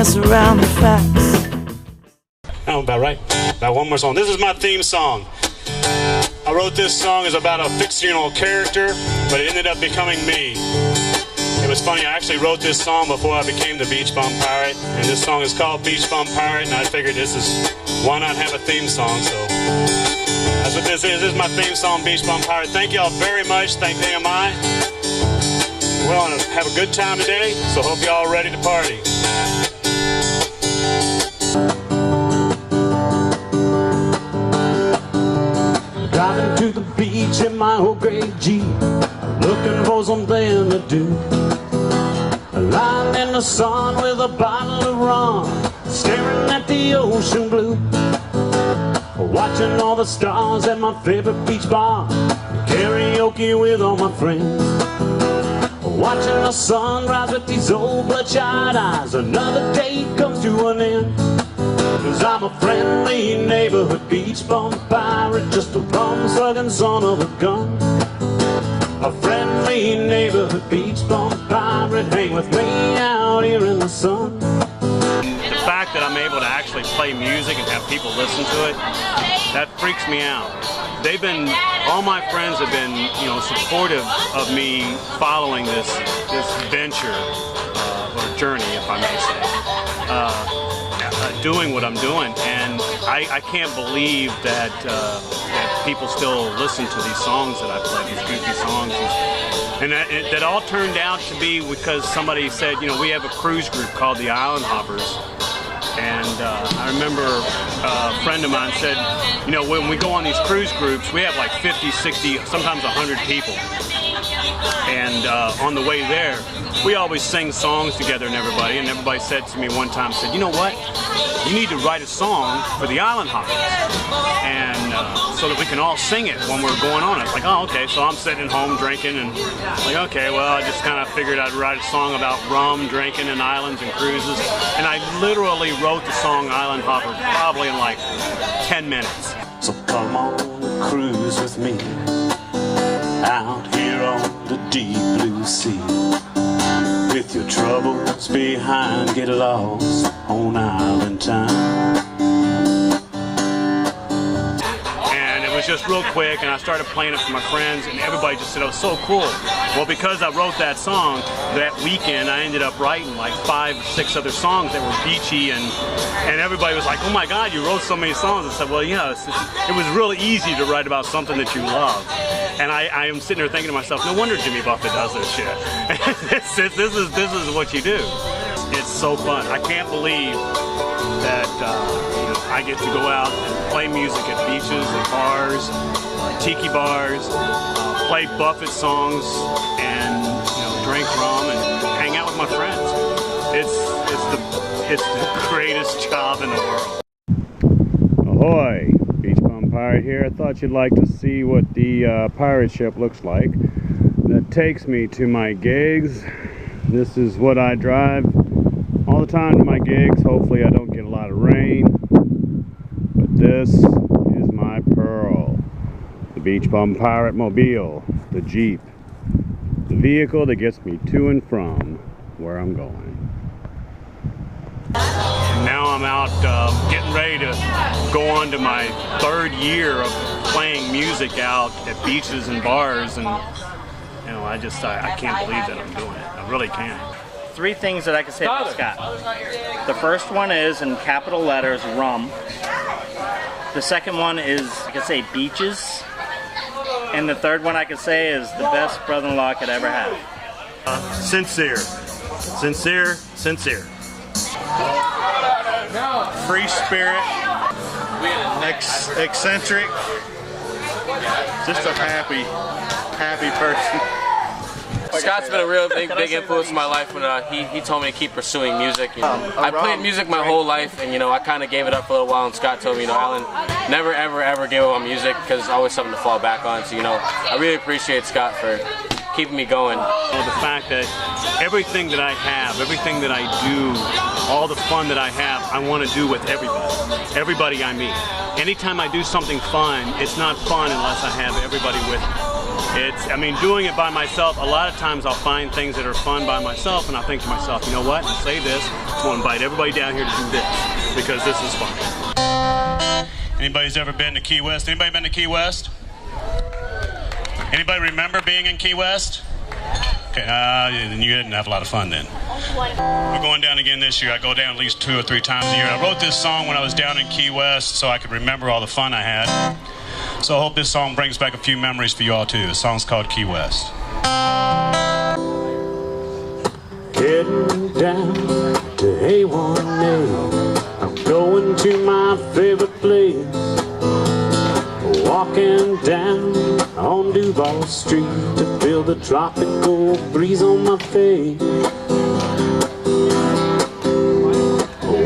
mess around the facts. Oh, about right. About one more song. This is my theme song. I wrote this song as about a fictional character, but it ended up becoming me. It was funny, I actually wrote this song before I became the Beach Bum Pirate, and this song is called Beach Bum Pirate, and I figured why not have a theme song, so that's what this is. This is my theme song, Beach Bum Pirate. Thank y'all very much. Thank AMI. We're going to have a good time today, so hope y'all ready to party. Driving to the beach in my old gray Jeep, looking for something to do. Lying in the sun with a bottle of rum, staring at the ocean blue. Watching all the stars at my favorite beach bar, karaoke with all my friends. Watching the sunrise with these old bloodshot eyes, another day comes to an end. Cause I'm a friendly neighborhood beach bum pirate, just a rum-slugging son of a gun. A friendly neighborhood beach bum pirate, hang with me out here in the sun. The fact that I'm able to actually play music and have people listen to it, that freaks me out. All my friends have been, supportive of me following this venture, or journey, if I may say. Doing what I'm doing, and I can't believe that people still listen to these songs that I play, these goofy songs, and that all turned out to be because somebody said, we have a cruise group called the Island Hoppers, and I remember a friend of mine said, when we go on these cruise groups, we have like 50, 60, sometimes 100 people, and on the way there, we always sing songs together and everybody said to me one time, said, you know what? You need to write a song for the Island Hoppers, and so that we can all sing it when we're going on. I was like, oh, okay. So I'm sitting at home drinking, and like, okay, well, I just kind of figured I'd write a song about rum, drinking, and islands and cruises. And I literally wrote the song Island Hopper probably in like 10 minutes. So come on a cruise with me, out here on the deep blue sea. With your troubles behind, get lost on island time. And it was just real quick, and I started playing it for my friends, and everybody just said it was so cool. Well, because I wrote that song, that weekend I ended up writing like 5 or 6 other songs that were beachy, and everybody was like, oh my God, you wrote so many songs. I said, well, yeah, it was really easy to write about something that you love. And I am sitting there thinking to myself, no wonder Jimmy Buffett does this shit. this is what you do. It's so fun. I can't believe that I get to go out and play music at beaches, at bars, tiki bars, play Buffett songs, and drink rum and hang out with my friends. It's the greatest job in the world. Ahoy! Beach Bum Pirate here. I thought you'd like to see what the pirate ship looks like. That takes me to my gigs. This is what I drive all the time to my gigs. Hopefully I don't get a lot of rain. But this is my pearl. The Beach Bum Pirate Mobile. The Jeep. The vehicle that gets me to and from where I'm going. Now I'm out getting ready to go on to my 3rd year of playing music out at beaches and bars, and I can't believe that I'm doing it. I really can't. 3 things that I can say about Scott. The first one is, in capital letters, rum. The second one is, I can say, beaches. And the third one I can say is the best brother-in-law I could ever have. Sincere. Sincere. Sincere. Free spirit, eccentric, just a happy person. Scott's been a real big influence in my life when he told me to keep pursuing music. I played music my whole life, and I kind of gave it up for a little while, and Scott told me, Alan, never ever give up on music because there's always something to fall back on. So I really appreciate Scott for keeping me going. The fact that everything that I have, everything that I do, all the fun that I have, I want to do with everybody I meet. Anytime I do something fun, it's not fun unless I have everybody with me. I mean, doing it by myself, a lot of times I'll find things that are fun by myself, and I think to myself, you know what, I'll say this, I want to invite everybody down here to do this, because this is fun. Anybody's ever been to Key West? Anybody been to Key West? Anybody remember being in Key West? Okay, then you didn't have a lot of fun then. We're going down again this year. I go down at least 2 or 3 times a year. I wrote this song when I was down in Key West so I could remember all the fun I had. So I hope this song brings back a few memories for you all too. The song's called Key West. Heading down to A1A, I'm going to my favorite place. Walking down on Duval Street to feel the tropical breeze on my face.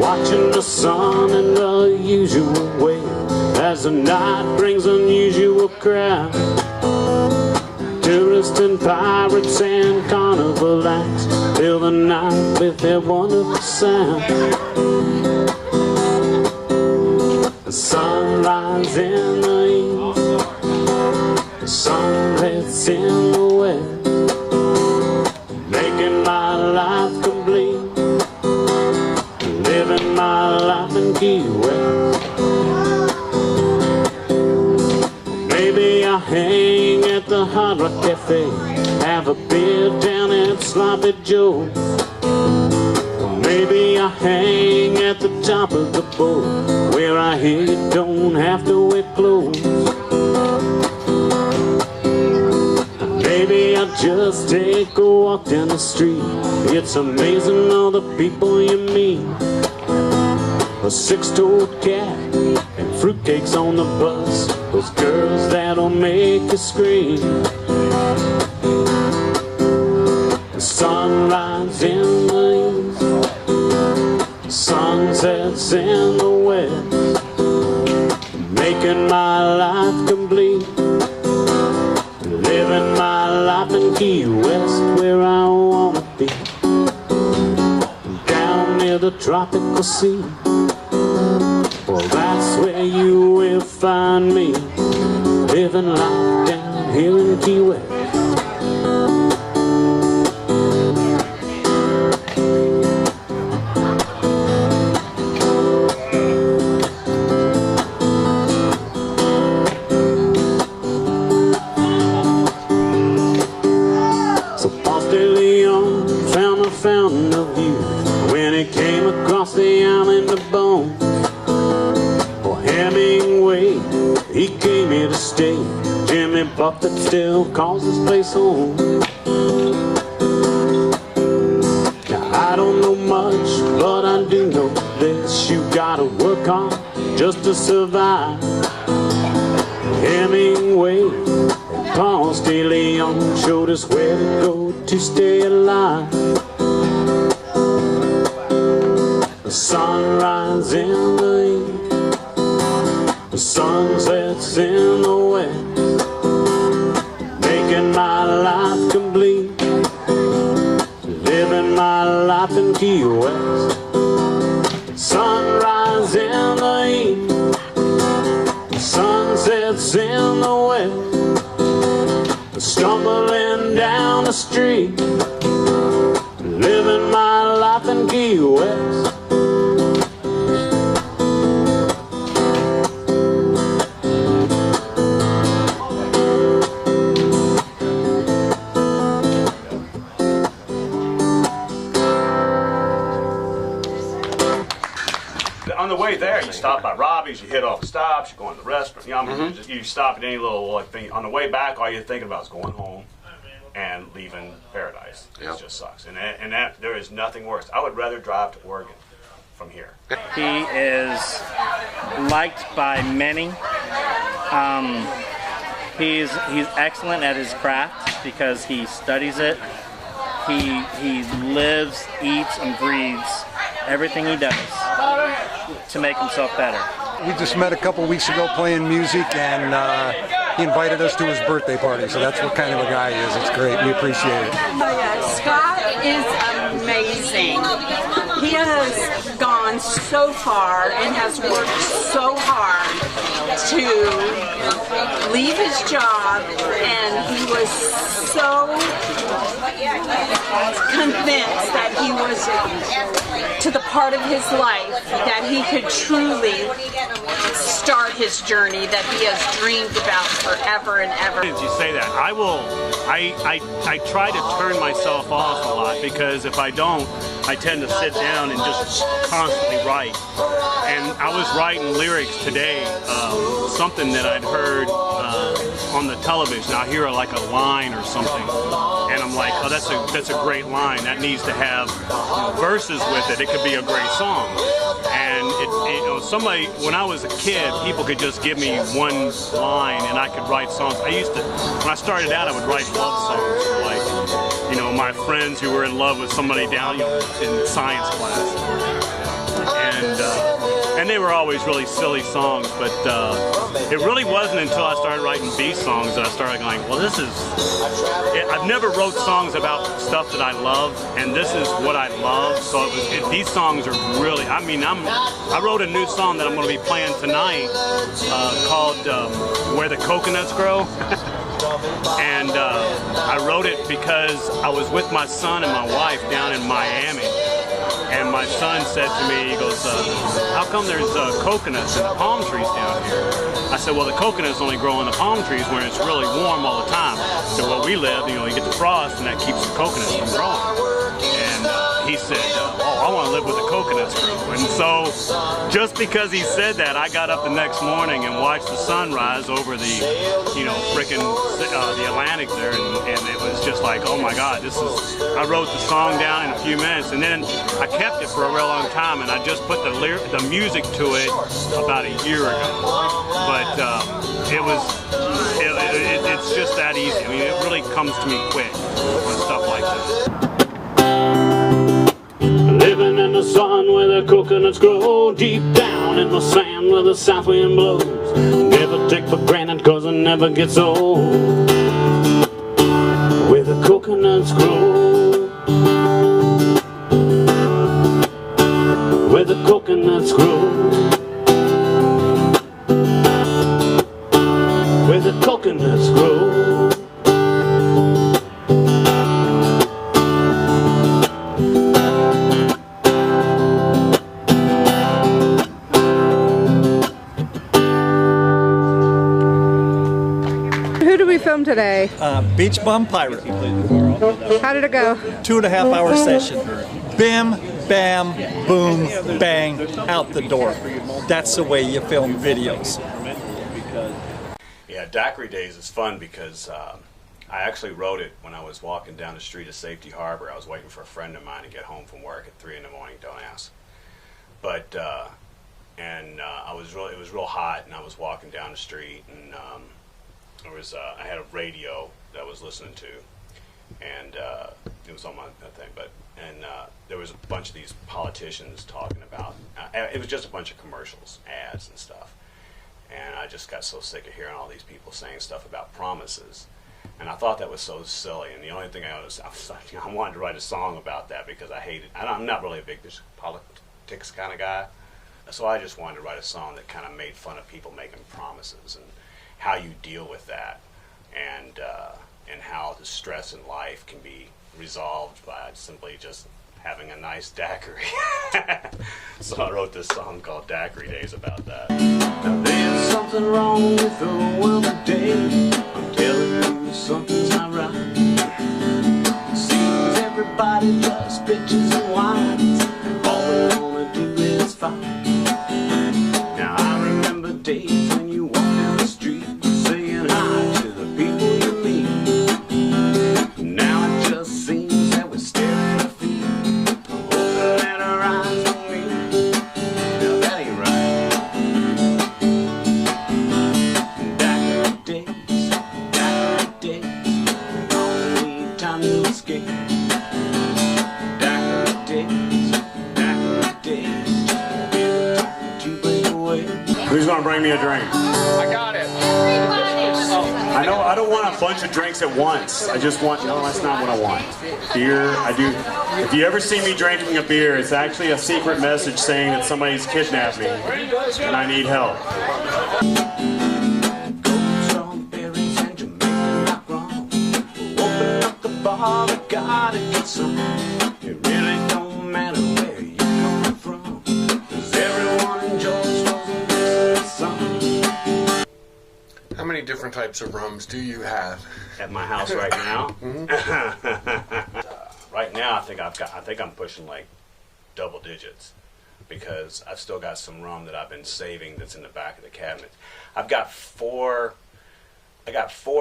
Watching the sun in the usual way as the night brings unusual crowd. Tourists and pirates and carnival acts fill the night with their wonderful sound. The sunrise in the east, the sunset's in the west, making my life complete, living my life in Key West. Maybe I'll hang at the Hard Rock Cafe, have a beer down at Sloppy Joe's. Maybe I'll hang at the top of the boat, where I hear you don't have to wear clothes. Maybe I'll just take a walk down the street. It's amazing all the people you meet. A 6-toed cat and fruitcakes on the bus, those girls that'll make you scream. The sunrise in the east, sunsets in the west, making my life complete, living my life in Key West, where I wanna be, down near the tropical sea. Well, that's where you will find me, living life down here in Key West. Fountain of youth when he came across the island of Bones. Well, Hemingway, he came here to stay. Jimmy Buffett still calls this place home. Now I don't know much, but I do know this: you gotta work hard just to survive. Hemingway and Ponce de Leon showed us where to go to stay alive. The sunrise in the east, the sunsets in the west, making my life complete, living my life in Key West. Sunrise in the east, the sunsets in the west, stumbling down the street, living my life in Key West. On the way there, you stop by Robbie's, you hit all the stops, you go in the restaurant, you know, you stop at any little thing. On the way back, all you're thinking about is going home and leaving Paradise. It just sucks. And that there is nothing worse. I would rather drive to Oregon from here. He is liked by many. He's excellent at his craft because he studies it. He lives, eats, and breathes everything he does to make himself better. We just met a couple weeks ago playing music, and he invited us to his birthday party, so that's what kind of a guy he is. It's great. We appreciate it. Oh, yeah. Scott is amazing. He has gone gone so far and has worked so hard to leave his job, and he was so convinced that he was to the part of his life that he could truly start his journey that he has dreamed about forever and ever. Did you say that? I try to turn myself off a lot, because if I don't, I tend to sit down and just constantly write. And I was writing lyrics today, something that I'd heard on the television. I hear like a line or something, and I'm like, oh, that's a great line. That needs to have verses with it. It could be a great song. And somebody, when I was a kid, people could just give me one line and I could write songs. When I started out, I would write love songs for, like, my friends who were in love with somebody down in science class. And they were always really silly songs, but it really wasn't until I started writing beach songs that I started going, well, I've never wrote songs about stuff that I love, and this is what I love. So these songs are really, I wrote a new song that I'm going to be playing tonight called Where the Coconuts Grow. And I wrote it because I was with my son and my wife down in Miami. And my son said to me, he goes, how come there's coconuts and palm trees down here? I said, well, the coconuts only grow on the palm trees when it's really warm all the time. So where we live, you get the frost, and that keeps the coconuts from growing. And he said, oh, I want to live with the coconuts grow. And so just because he said that, I got up the next morning and watched the sunrise over the, frickin' the Atlantic there, and it was just like, oh my God, I wrote the song down in a few minutes, and then I kept it for a real long time, and I just put the music to it about a year ago. But it's just that easy. I mean, it really comes to me quick with stuff like that. Living in the sun where the coconuts grow, deep down in the sand where the south wind blows. Never take for granted, cause it never gets old. Where the coconuts grow, where the coconuts grow, where the coconuts grow. Film today? BeachBumPirate. How did it go? 2.5 hour session. Bim, bam, boom, bang, out the door. That's the way you film videos. Yeah, Daiquiri Days is fun because I actually wrote it when I was walking down the street of Safety Harbor. I was waiting for a friend of mine to get home from work at 3 in the morning, don't ask. But, it was real hot, and I was walking down the street, and I had a radio that I was listening to, and it was on my thing, there was a bunch of these politicians talking about, it was just a bunch of commercials, ads and stuff, and I just got so sick of hearing all these people saying stuff about promises, and I thought that was so silly, and the only thing I wanted to write a song about that because I hate it. I'm not really a big politics kind of guy, so I just wanted to write a song that kind of made fun of people making promises and how you deal with that, and how the stress in life can be resolved by simply just having a nice daiquiri. So I wrote this song called Daiquiri Days about that. Now there's something wrong with the world today. I'm telling you something's not right. It seems everybody just bitches and whines, and all they wanna do is fight. Now I remember days when you walk down the street saying hi to the people you meet. Now it just seems that we stare at our feet, hoping that our eyes don't meet. Now that ain't right. Daiquiri days, we all need time to escape. Daiquiri days, just give it time to break away. Who's gonna bring me a drink? I got it. I don't want to bunch of drinks at once. I just want, no, that's not what I want. Beer, I do. If you ever see me drinking a beer, it's actually a secret message saying that somebody's kidnapped me and I need help. It really don't matter where you come from, 'cause everyone enjoys those songs. How many different types of rums do you have At my house right now? Right now, I think I'm pushing like double digits, because I've still got some rum that I've been saving that's in the back of the cabinet. I got four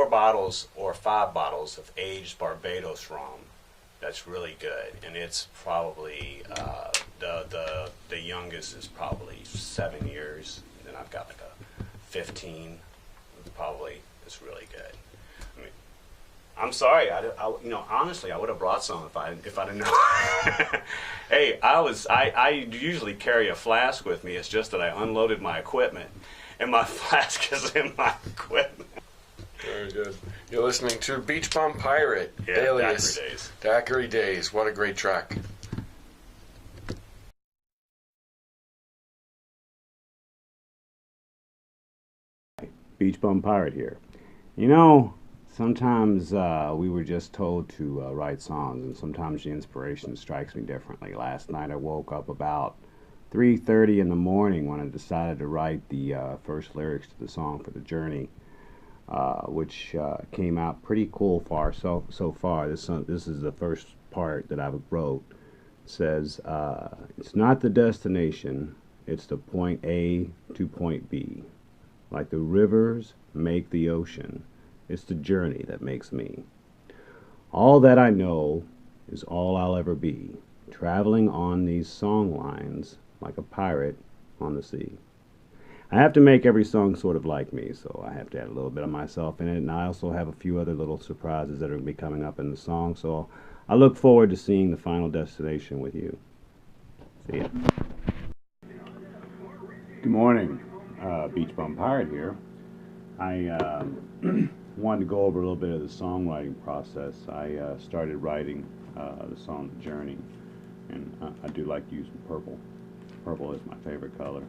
bottles or 5 bottles of aged Barbados rum. That's really good, and it's probably the youngest is probably 7 years. And then I've got like a 15. It's really good. I mean, I'm sorry. Honestly, I would have brought some if I didn't know. Hey, I usually carry a flask with me. It's just that I unloaded my equipment, and my flask is in my equipment. Very good. You're listening to Beach Bum Pirate, Yeah, alias Daiquiri Days. Daiquiri Days. What a great track. Beach Bum Pirate here. You know, sometimes we were just told to write songs, and sometimes the inspiration strikes me differently. Last night I woke up about 3:30 in the morning when I decided to write the first lyrics to the song for The Journey, which came out pretty cool so far. This is the first part that I wrote. It says, it's not the destination, it's the point A to point B. Like the rivers make the ocean, it's the journey that makes me. All that I know is all I'll ever be, traveling on these song lines like a pirate on the sea. I have to make every song sort of like me, so I have to add a little bit of myself in it, and I also have a few other little surprises that are going to be coming up in the song, so I look forward to seeing the final destination with you. See ya. Good morning. Beach Bum Pirate here. I wanted to go over a little bit of the songwriting process. I started writing the song The Journey, and I do like using purple. Purple is my favorite color,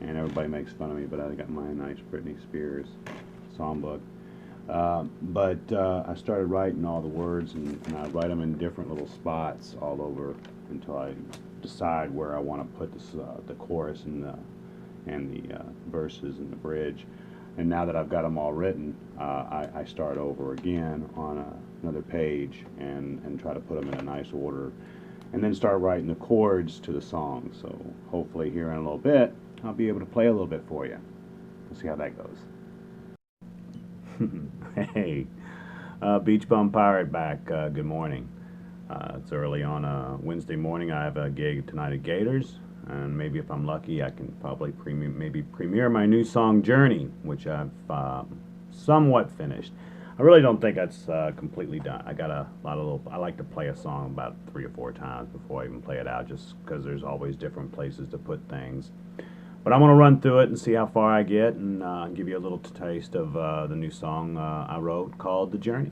and everybody makes fun of me, but I got my nice Britney Spears songbook. But I started writing all the words, and I write them in different little spots all over until I decide where I want to put the chorus and the verses and the bridge. And now that I've got them all written, I start over again on another page and try to put them in a nice order, and then start writing the chords to the song. So hopefully here in a little bit I'll be able to play a little bit for you. We'll see how that goes. Hey, Beach Bum Pirate back. Good morning. It's early on a Wednesday morning. I have a gig tonight at Gators, and maybe if I'm lucky I can probably premiere my new song Journey, which I've somewhat finished. I really don't think that's completely done. I got a lot of I like to play a song about 3 or 4 times before I even play it out, just because there's always different places to put things. But I'm going to run through it and see how far I get, and give you a little taste of the new song I wrote called The Journey.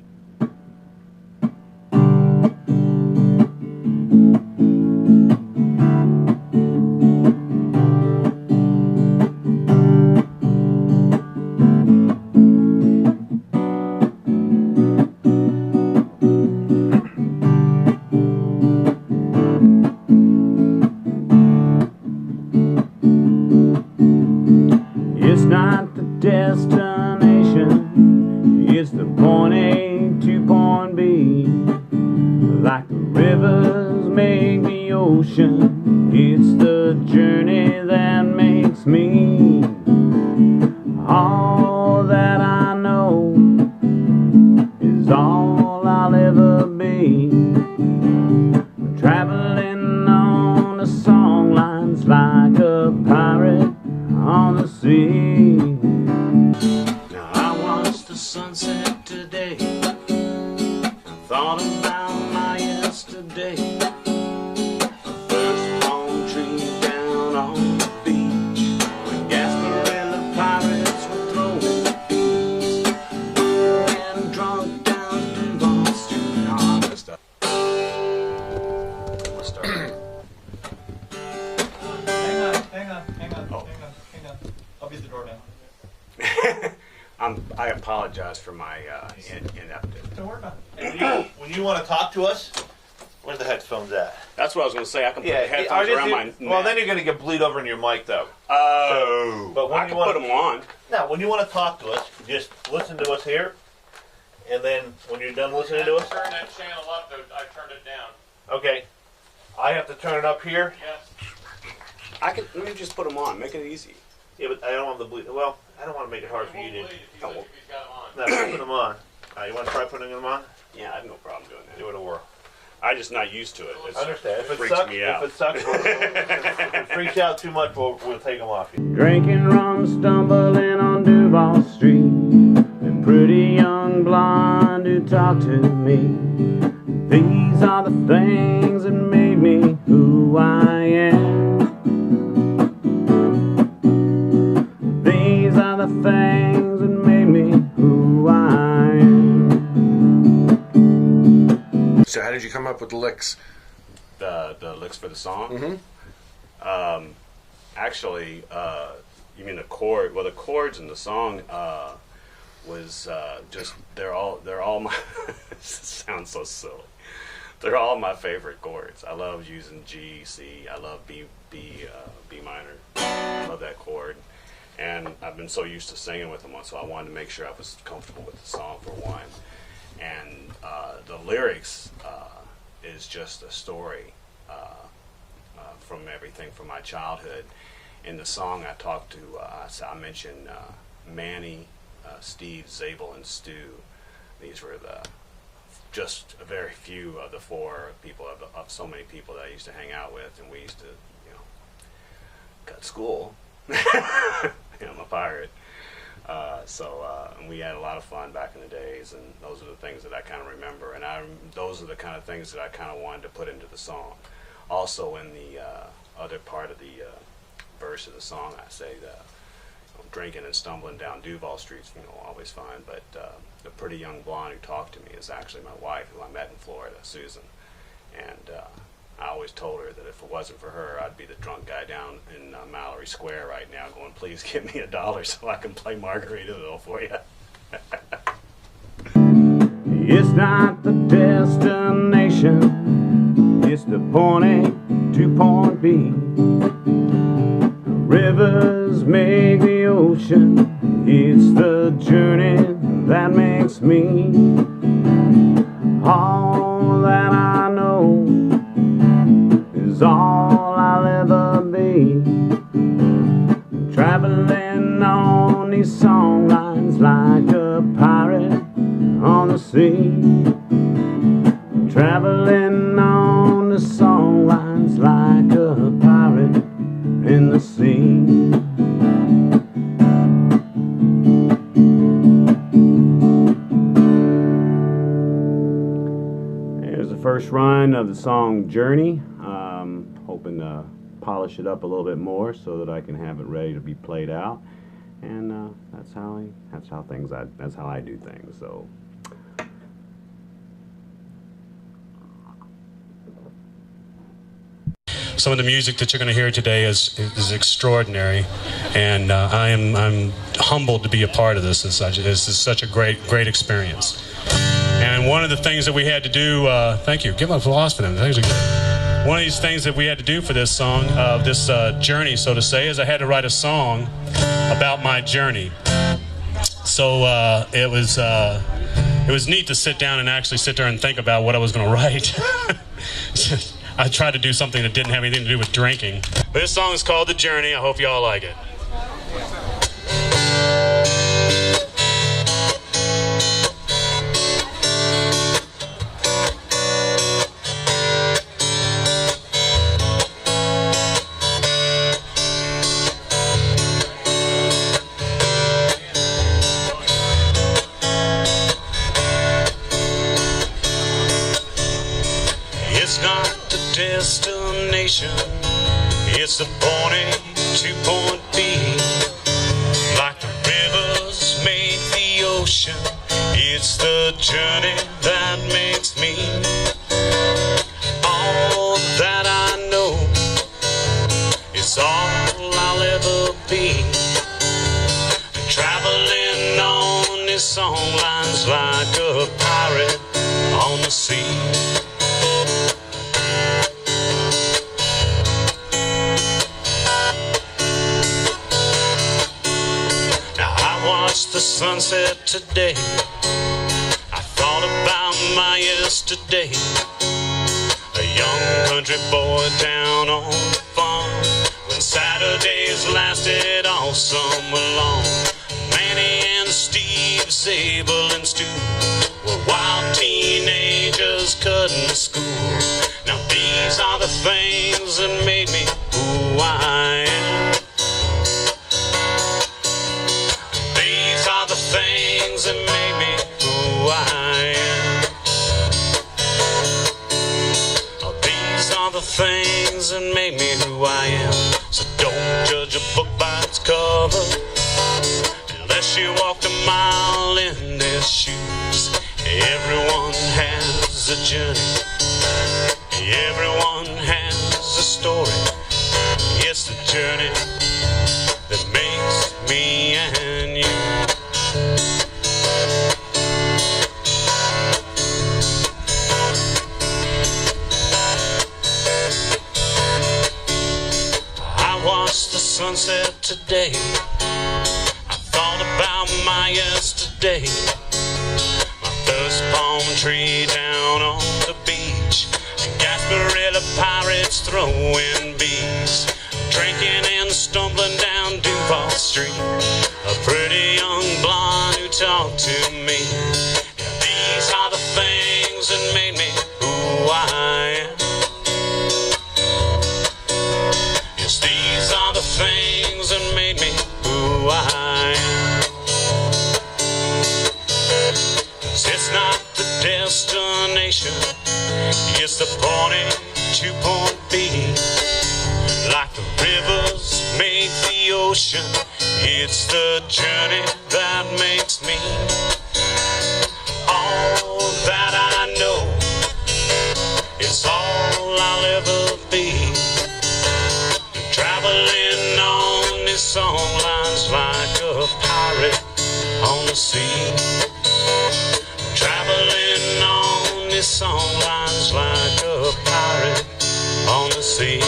It's not the destination, it's the point A to point B. Like the rivers make the ocean, it's the journey that makes me. All that I know is all I'll ever be. Traveling on the song lines like a pirate on the sea. Now I watched the sunset today, I thought about my yesterday. The first palm tree down on the beach, when Gasparilla pirates were throwing beads, and drunk I apologize for my ineptitude. Don't worry about it. When you want to talk to us, where's the headphones at? That's what I was going to say. I can put the headphones around my neck. Well, then you're going to get bleed over in your mic, though. Oh. But when I can put them on. No, when you want to talk to us, just listen to us here. And then when you're done listening to us... Turn that channel up, though. I turned it down. Okay. I have to turn it up here? Yes. Let me just put them on. Make it easy. Yeah, but I don't want the bleed. Well, I don't want to make it hard for you to... He's got them on. No, put them on. You want to try putting them on? Yeah, I have no problem doing that. Do it a whirl. I'm just not used to it. I understand. If it freaks sucks, me out. if it freaks out too much, we'll take them off. Drinking rum, stumbling on Duval Street. A pretty young blonde who talked to me. These are the things that made me who I am. These are the things that made me who I am. So how did you come up with the licks? The licks for the song? Mm-hmm. Actually, you mean the chord? Well, the chords in the song was just they're all my. This sounds so silly. They're all my favorite chords. I love using G, C. I love B minor. I love that chord, and I've been so used to singing with them, so I wanted to make sure I was comfortable with the song for one. And the lyrics is just a story from everything from my childhood. In the song, I talked to, I mentioned Manny, Steve, Zabel, and Stu. These were just a very few of the four people of so many people that I used to hang out with, and we used to, cut school. I'm a pirate. And we had a lot of fun back in the days, and those are the things that I kind of remember, and those are the kind of things that I kind of wanted to put into the song. Also, in the other part of the verse of the song, I say that drinking and stumbling down Duval Street's always fine, but the pretty young blonde who talked to me is actually my wife, who I met in Florida, Susan, and I always told her that if it wasn't for her, I'd be the drunk guy down in Mallory Square right now going, please give me $1 so I can play Margaritaville for you. It's not the destination, it's the point A to point B. Rivers make the ocean, it's the journey that makes me. All that I know is all I'll ever be. Traveling on these song lines like a pirate on the sea. Traveling on the song lines like a pirate in the sea. There's the first run of the song Journey. Hoping to polish it up a little bit more so that I can have it ready to be played out, and that's how I do things. So some of the music that you're going to hear today is extraordinary, and I'm humbled to be a part of this. This is such a great experience. And one of the things that we had to do, thank you, give up applause for them. One of these things that we had to do for this song, this journey, so to say, is I had to write a song about my journey. So it was neat to sit down and actually sit there and think about what I was going to write. I tried to do something that didn't have anything to do with drinking. But this song is called The Journey. I hope you all like it. It's not the destination, it's the point A to point B. Like the rivers make the ocean, it's the journey that makes me. All that I know is all I'll ever be. Traveling on sea. Now I watched the sunset today. I thought about my yesterday. A young country boy down on the farm, when Saturdays lasted all summer long. Manny and Steve, Zabel and Stu were wild teenagers cutting school. Now these are the things that made me who I am. These are the things that made me who I am. Oh, these are the things that made me who I am. So don't judge a book by its cover, unless you walked a mile in their shoes. Everyone has a journey. Everyone has a story. It's the journey that makes me and you. I watched the sunset today. I thought about my yesterday. My first palm tree down on the beach. Gasparilla pirates throwing bees. Drinking and stumbling down Duval Street. A pretty young blonde who talked to me. Yeah, these are the things that made me who I am. Yes, these are the things that made me who I am. 'Cause it's not the destination, it's the point A to point B. Like the rivers make the ocean, it's the journey that makes me. All that I know is all I'll ever be. Traveling on these song lines like a pirate on the sea. Traveling on these song lines like a pirate on the sea.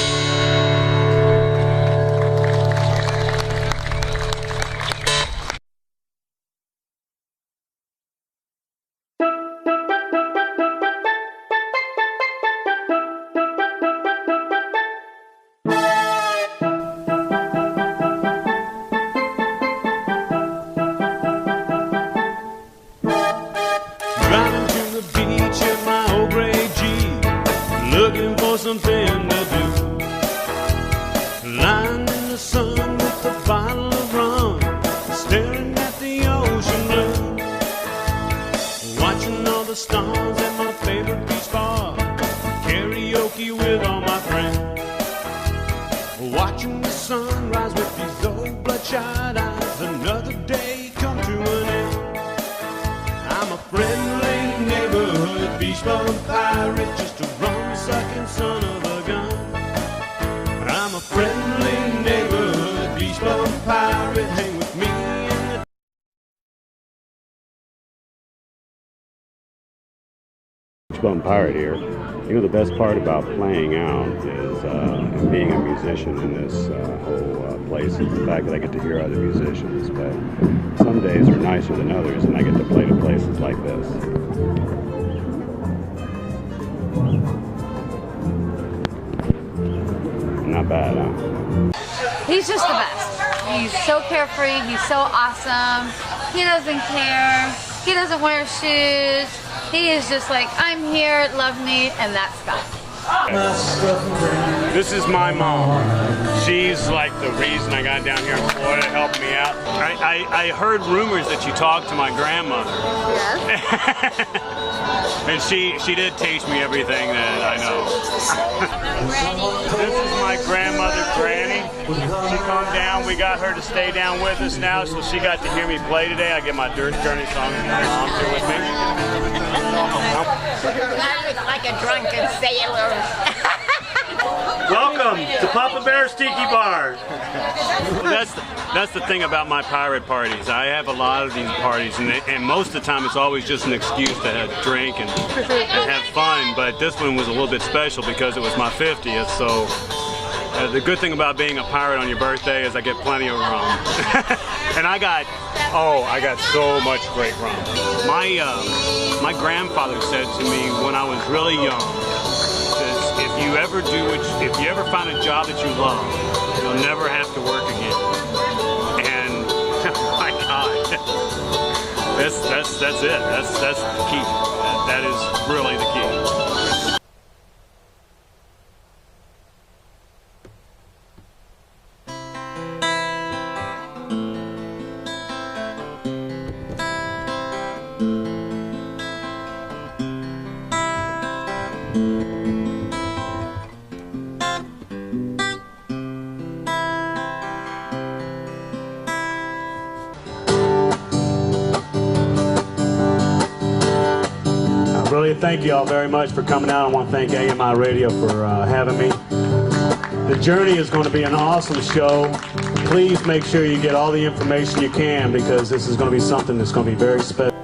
Driving to the beach in my old gray Jeep, looking for something to do. Lying in the sun with a bottle of rum, staring at the ocean blue. Watching all the stars at my favorite beach bar, karaoke with all my friends. Watching the sunrise with these old bloodshot eyes, another day come to an end. I'm a friendly neighborhood beach bum pirate, just a rum-sucking son of a gun. I'm a friendly neighborhood beach bum pirate, hang with me in the... BeachBumPirate here. You know, the best part about playing out is and being a musician in this whole place is the fact that I get to hear other musicians. But some days are nicer than others, and I get to play to places like this. Not bad, huh? He's just the best. He's so carefree. He's so awesome. He doesn't care. He doesn't wear shoes. He is just like, I'm here, love me, and that's Scott. This is my mom. She's like the reason I got down here in Florida to help me out. I heard rumors that you talked to my grandmother. Yes. And she did teach me everything that I know. This is my grandmother, Granny. She come down. We got her to stay down with us now, so she got to hear me play today. I get my Dirt Journey song. Mom's here with me. I was like a drunken sailor. Welcome. Welcome to Papa Bear's Tiki Bar. Well, that's the thing about my pirate parties. I have a lot of these parties, and most of the time it's always just an excuse to have drink and have fun. But this one was a little bit special because it was my 50th. So the good thing about being a pirate on your birthday is I get plenty of rum, and I got so much great rum. My grandfather said to me when I was really young, if you ever find a job that you love, you'll never have to work again. And my God, that's it. That's the key. That is really the key. Thank you all very much for coming out. I want to thank AMI Radio for having me. The Journey is going to be an awesome show. Please make sure you get all the information you can because this is going to be something that's going to be very special.